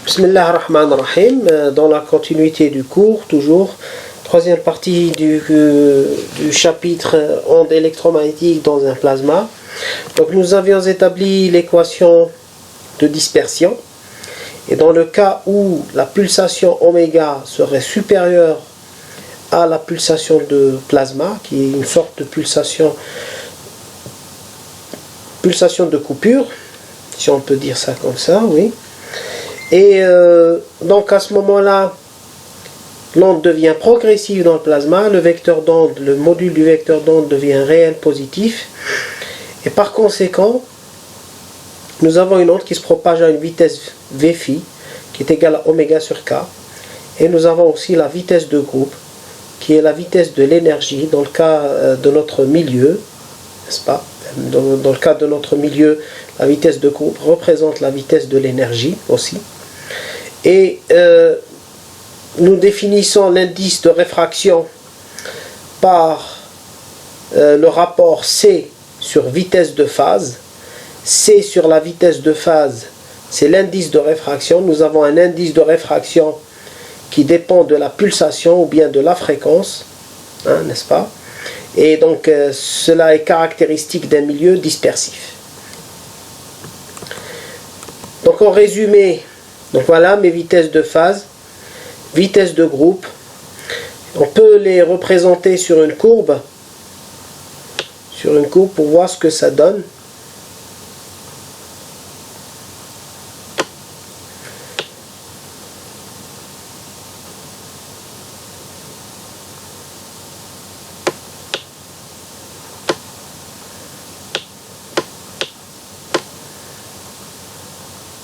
Bismillah ar-Rahman ar-Rahim, dans la continuité du cours, toujours, troisième partie du chapitre ondes électromagnétiques dans un plasma. Donc nous avions établi l'équation de dispersion, et dans le cas où la pulsation oméga serait supérieure à la pulsation de plasma, qui est une sorte de pulsation de coupure, si on peut dire ça comme ça, oui. Et donc à ce moment-là, l'onde devient progressive dans le plasma, le vecteur d'onde, le module du vecteur d'onde devient réel positif, et par conséquent, nous avons une onde qui se propage à une vitesse v phi, qui est égale à oméga sur k, et nous avons aussi la vitesse de groupe, qui est la vitesse de l'énergie dans le cas de notre milieu, n'est-ce pas? Dans le cas de notre milieu, la vitesse de groupe représente la vitesse de l'énergie aussi. Et nous définissons l'indice de réfraction par le rapport C sur vitesse de phase. C sur la vitesse de phase, c'est l'indice de réfraction. Nous avons un indice de réfraction qui dépend de la pulsation ou bien de la fréquence, hein, n'est-ce pas? Et donc cela est caractéristique d'un milieu dispersif. Donc en résumé, donc voilà mes vitesses de phase, vitesse de groupe. On peut les représenter sur une courbe pour voir ce que ça donne.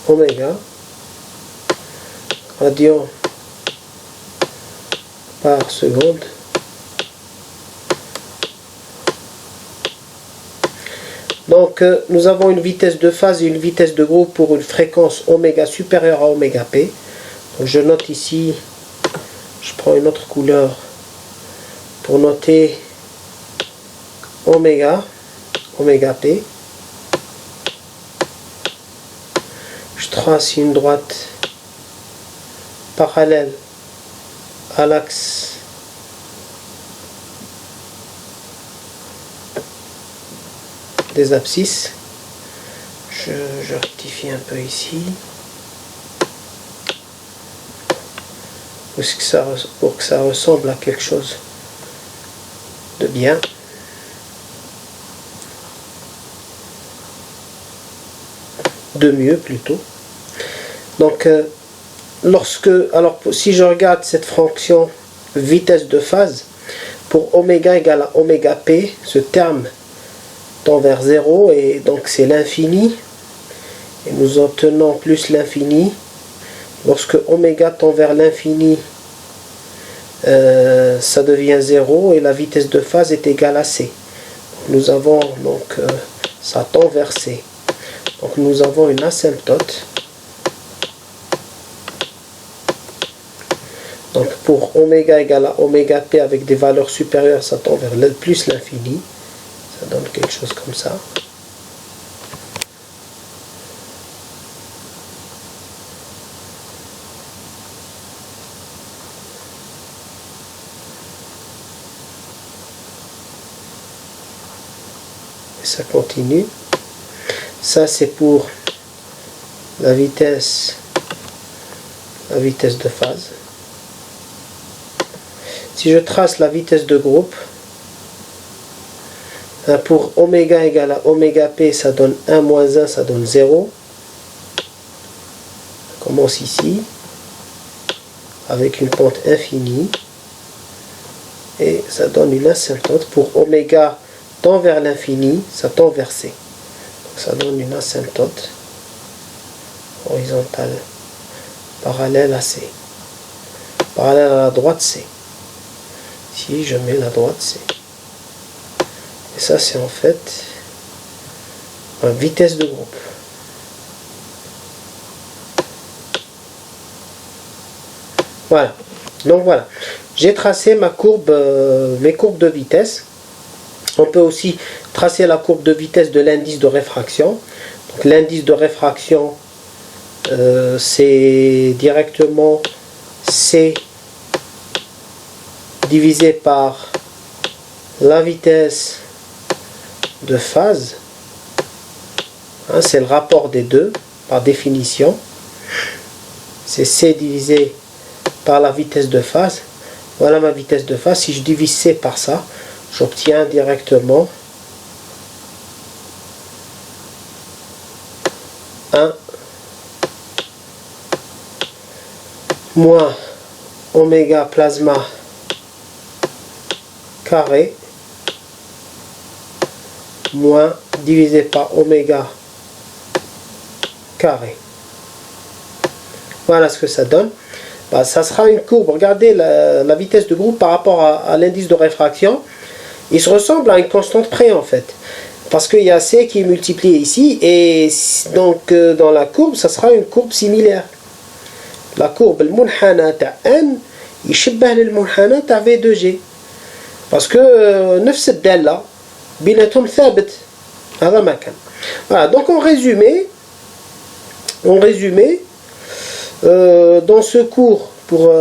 Oméga, radian par seconde. Donc nous avons une vitesse de phase et une vitesse de groupe pour une fréquence oméga supérieure à oméga p. Donc je note ici, je prends une autre couleur pour noter oméga p. Je trace une droite parallèle à l'axe des abscisses. Je rectifie un peu ici pour que ça ressemble à quelque chose de bien. De mieux plutôt. Donc si je regarde cette fonction vitesse de phase, pour oméga égale à oméga p, ce terme tend vers 0 et donc c'est l'infini, et nous obtenons plus l'infini. Lorsque oméga tend vers l'infini, ça devient 0 et la vitesse de phase est égale à c. Nous avons donc ça tend vers c. Donc nous avons une asymptote. Donc pour oméga égale à oméga p avec des valeurs supérieures, ça tend vers plus l'infini. Ça donne quelque chose comme ça. Et ça continue. Ça c'est pour la vitesse de phase. Si je trace la vitesse de groupe, pour oméga égale à oméga p, ça donne 1 moins 1, ça donne 0. On commence ici, avec une pente infinie, et ça donne une asymptote. Pour oméga tend vers l'infini, ça tend vers c. Donc ça donne une asymptote horizontale parallèle à c, parallèle à la droite c. Ici je mets la droite c. Et ça c'est en fait ma vitesse de groupe. Voilà. Donc voilà. J'ai tracé mes courbes de vitesse. On peut aussi tracer la courbe de vitesse de l'indice de réfraction. L'indice de réfraction c'est directement C divisé par la vitesse de phase. Hein, c'est le rapport des deux par définition. C'est C divisé par la vitesse de phase. Voilà ma vitesse de phase. Si je divise C par ça, j'obtiens directement 1 moins oméga plasma carré moins divisé par oméga carré. Voilà ce que ça donne. Bah, ça sera une courbe. Regardez la vitesse de groupe par rapport à l'indice de réfraction. Il se ressemble à une constante près en fait. Parce qu'il y a C qui est multiplié ici. Et donc dans la courbe, ça sera une courbe similaire. La courbe المنحنى تاع N يشبه للمنحنى تاع V2G. Parce que نفس الدالة بيناتهم ثابت. هذا ما كان. Voilà, donc en résumé, dans ce cours, pour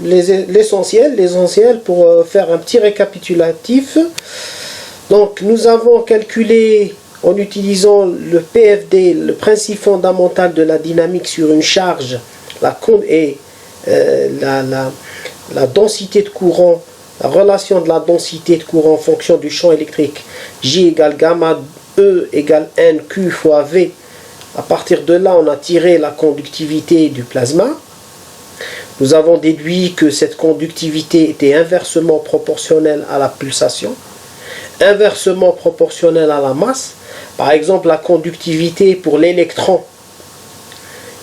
l'essentiel, pour faire un petit récapitulatif, donc nous avons calculé en utilisant le PFD, le principe fondamental de la dynamique sur une charge, la densité de courant, la relation de la densité de courant en fonction du champ électrique, J égale gamma E égale N Q fois V. À partir de là, on a tiré la conductivité du plasma. Nous avons déduit que cette conductivité était inversement proportionnelle à la pulsation, inversement proportionnelle à la masse. Par exemple, la conductivité pour l'électron.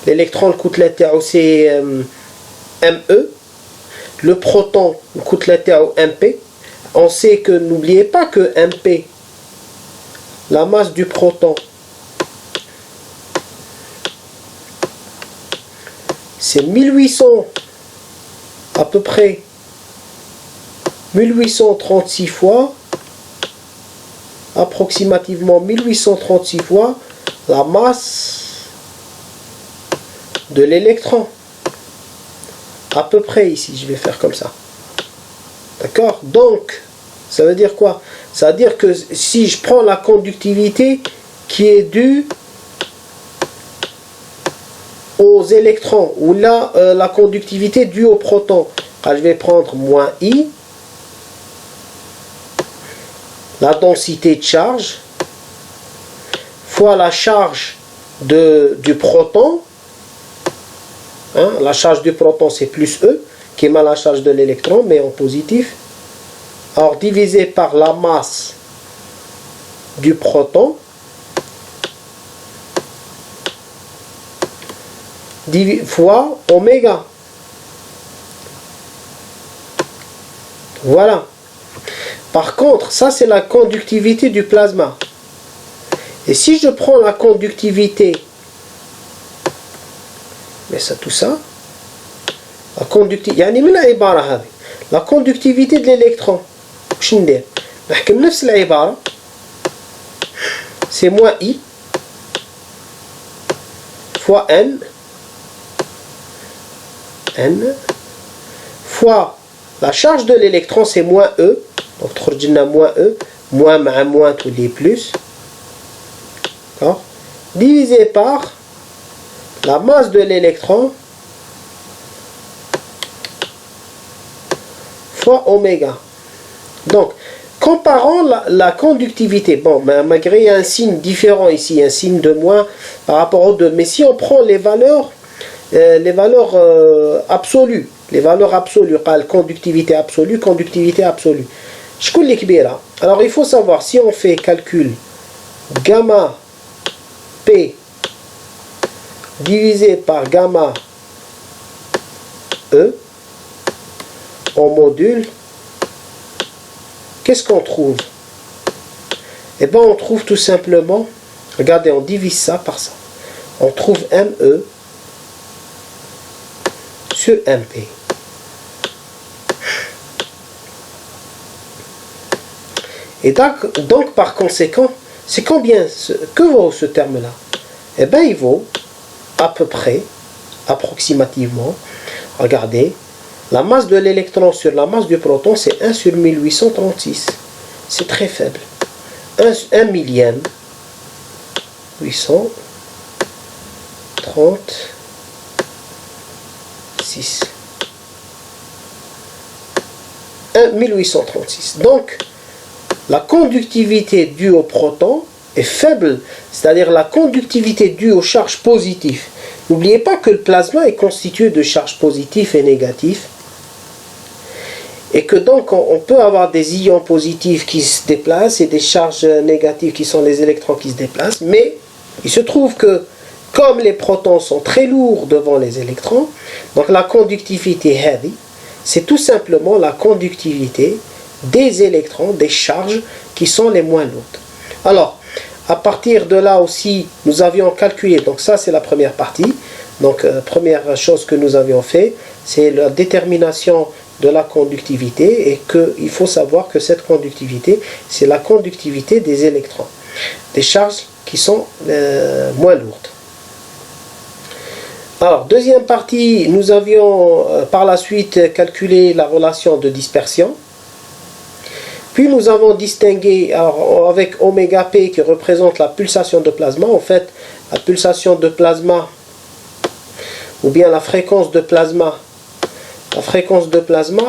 L'électron, le coûte c'est ME. Le proton, le coûte MP. On sait que, n'oubliez pas que MP, la masse du proton, c'est 1800, à peu près 1836 fois, approximativement 1836 fois la masse de l'électron. À peu près ici, je vais faire comme ça. D'accord? Donc, ça veut dire quoi? Ça veut dire que si je prends la conductivité qui est due aux électrons, ou là la conductivité due aux protons, je vais prendre moins I, la densité de charge, fois la charge du proton, hein, la charge du proton c'est plus E, qui est la charge de l'électron, mais en positif, alors divisé par la masse du proton, fois oméga. Voilà. Par contre, ça c'est la conductivité du plasma. Et si je prends la conductivité, mais ça tout ça, la conductivité, la conductivité de l'électron, c'est moins I fois N fois la charge de l'électron, c'est moins E, donc moins E, moins tous les plus, divisé par la masse de l'électron fois oméga. Donc comparons la conductivité, bon, malgré il y a un signe différent ici, un signe de moins par rapport aux deux, mais si on prend les valeurs absolues, conductivité absolue, alors il faut savoir, si on fait calcul gamma P divisé par gamma E en module, qu'est-ce qu'on trouve? Eh bien on trouve tout simplement, regardez, on divise ça par ça, on trouve ME sur MP. Et donc par conséquent, c'est combien, que vaut ce terme-là? Eh bien il vaut à peu près, approximativement, regardez, la masse de l'électron sur la masse du proton, c'est 1 sur 1836. C'est très faible. 1 millième. 836. 1836. Donc, la conductivité due au proton est faible, c'est-à-dire la conductivité due aux charges positives. N'oubliez pas que le plasma est constitué de charges positives et négatives, et que donc on peut avoir des ions positifs qui se déplacent et des charges négatives qui sont les électrons qui se déplacent, mais il se trouve que comme les protons sont très lourds devant les électrons, donc la conductivité heavy, c'est tout simplement la conductivité des électrons, des charges qui sont les moins lourdes. Alors, à partir de là aussi, nous avions calculé, donc ça c'est la première partie, donc première chose que nous avions fait, c'est la détermination de la conductivité, et qu'il faut savoir que cette conductivité, c'est la conductivité des électrons, des charges qui sont moins lourdes. Alors, deuxième partie, nous avions par la suite calculé la relation de dispersion. Puis nous avons distingué, alors, avec oméga P qui représente la pulsation de plasma. En fait, la pulsation de plasma, ou bien la fréquence de plasma,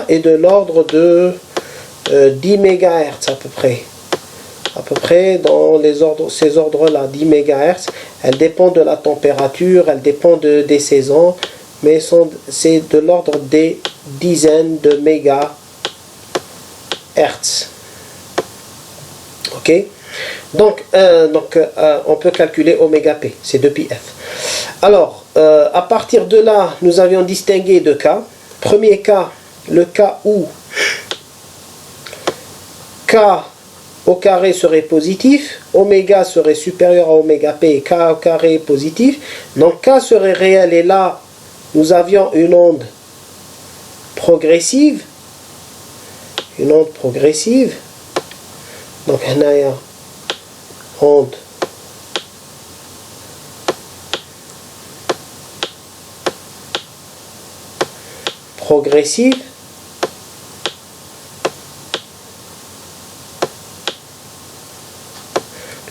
est de l'ordre de 10 MHz à peu près. À peu près dans ces ordres-là, 10 MHz. Elle dépend de la température, elle dépend des saisons, mais c'est de l'ordre des dizaines de mégahertz. Ok? Donc, on peut calculer oméga P, c'est 2πf. Alors, à partir de là, nous avions distingué deux cas. Premier cas, le cas où K au carré serait positif, oméga serait supérieur à oméga P et K au carré est positif. Donc K serait réel, et là, nous avions une onde progressive. Une onde progressive. Donc, on a une onde progressive.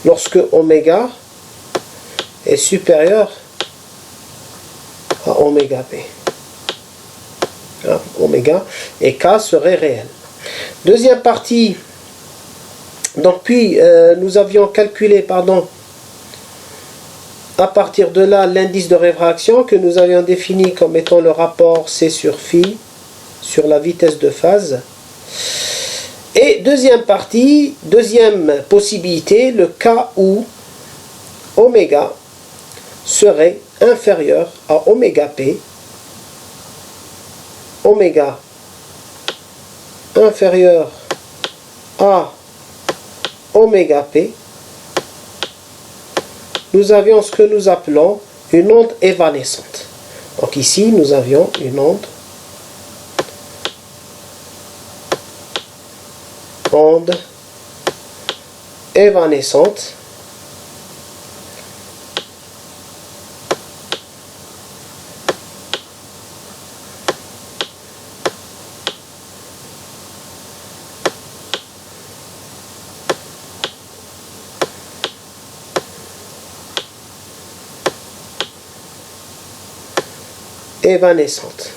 Lorsque oméga est supérieur à oméga P. Oméga et K serait réel. Deuxième partie. Donc puis nous avions calculé, à partir de là l'indice de réfraction que nous avions défini comme étant le rapport C sur phi sur la vitesse de phase. Et deuxième partie, deuxième possibilité, le cas où oméga serait inférieur à oméga P, oméga inférieur à oméga P, nous avions ce que nous appelons une onde évanescente. Donc ici, nous avions une onde évanescente évanescente.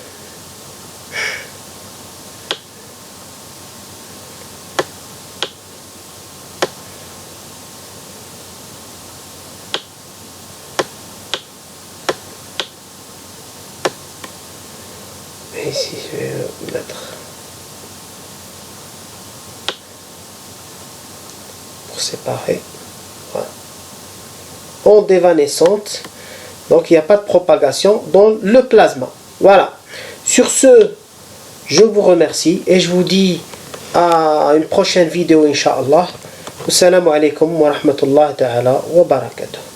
Et ici, je vais le mettre pour séparer. Voilà. Onde évanescente. Donc il n'y a pas de propagation dans le plasma. Voilà. Sur ce, je vous remercie et je vous dis à une prochaine vidéo, Inch'Allah. Assalamu alaikum wa rahmatullahi ta'ala wa barakatuh.